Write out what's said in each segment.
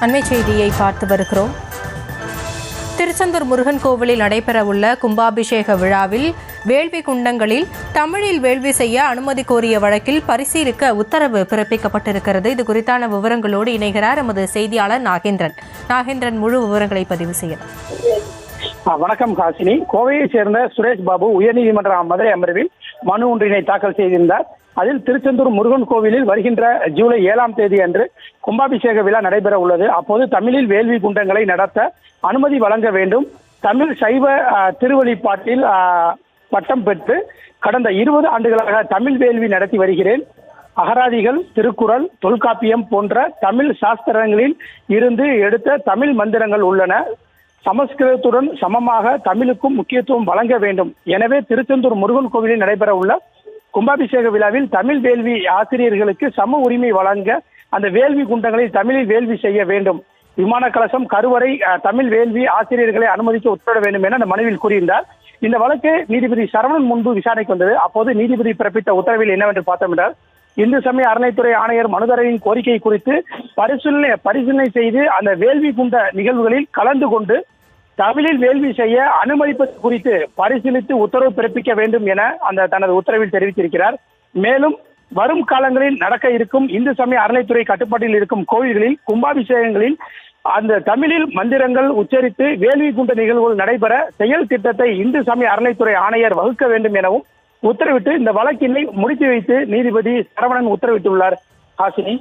அண்மை செய்தியை பார்த்து வருகிறோம். திருச்செந்தூர் முருகன் கோவிலில் நடைபெறவுள்ள கும்பாபிஷேக விழாவில் வேள்வி குண்டங்களில் தமிழில் வேள்வி செய்ய அனுமதி கோரிய வழக்கில் பரிசீலிக்க உத்தரவு பிறப்பிக்கப்பட்டிருக்கிறது. இது குறித்தான விவரங்களோடு இணைகிறார் எமது செய்தியாளர் நாகேந்திரன். முழு விவரங்களை பதிவு செய்யலாம். வணக்கம் ஹாசினி. கோவையைச் சேர்ந்த சுரேஷ் பாபு உயர்நீதிமன்ற மதுரை அமர்வில் மனு ஒன்றினை தாக்கல் செய்திருந்தார். அதில் திருச்செந்தூர் முருகன் கோவிலில் வருகின்ற ஜூலை 7ஆம் தேதி அன்று கும்பாபிஷேக விழா நடைபெற உள்ளது. அப்போது தமிழில் வேள்வி குண்டங்களை நடத்த அனுமதி வழங்க வேண்டும். தமிழ் சைவ திருவழிபாட்டில் பட்டம் பெற்று கடந்த 20 ஆண்டுகளாக தமிழ் வேள்வி நடத்தி வருகிறேன். அகராதிகள், திருக்குறள், தொல்காப்பியம் போன்ற தமிழ் சாஸ்திரங்களில் இருந்து எடுத்த தமிழ் மந்திரங்கள் உள்ளன. சமஸ்கிருதத்துடன் சமமாக தமிழுக்கும் முக்கியத்துவம் வழங்க வேண்டும். எனவே திருச்செந்தூர் முருகன் கோவிலில் நடைபெற உள்ள கும்பாபிஷேக விழாவில் தமிழ் வேள்வி ஆசிரியர்களுக்கு சம உரிமை வழங்க அந்த வேள்வி குண்டங்களில் தமிழில் வேள்வி செய்ய வேண்டும். விமான கலசம், கருவறை தமிழ் வேள்வி ஆசிரியர்களை அனுமதிக்க உத்தரவிட வேண்டும் என அந்த மனுவில் கூறியிருந்தார். இந்த வழக்கு நீதிபதி சரவணன் முன்பு விசாரணைக்கு வந்தது. அப்போது நீதிபதி பிறப்பித்த உத்தரவில் என்னவென்று பார்த்தோம் என்றால், இந்து சமய அறநிலைத்துறை ஆணையர் மனுதாரரின் கோரிக்கை குறித்து பரிசீலனை செய்து அந்த வேள்வி குண்ட நிகழ்வுகளில் கலந்து கொண்டு தமிழில் வேள்வி செய்ய அனுமதிப்பது குறித்து பரிசீலித்து உத்தரவு பிறப்பிக்க வேண்டும் என அந்த தனது உத்தரவில் தெரிவித்திருக்கிறார். மேலும் வரும் காலங்களில் நடக்க இருக்கும் இந்து சமய அறநிலைத்துறை கட்டுப்பாட்டில் இருக்கும் கோவில்களில் கும்பாபிஷேகங்களில் அந்த தமிழில் மந்திரங்கள் உச்சரித்து வேள்வி குண்ட நிகழ்வுகள் நடைபெற செயல் திட்டத்தை இந்து சமய அறநிலைத்துறை ஆணையர் வகுக்க வேண்டும் எனவும் உத்தரவிட்டு இந்த வழக்கினை முடித்து வைத்து நீதிபதி சரவணன் உத்தரவிட்டுள்ளார். ஹாசினி,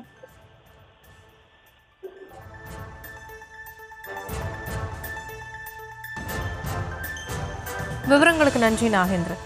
விவரங்களுக்கு நன்றி நாகேந்திரன்.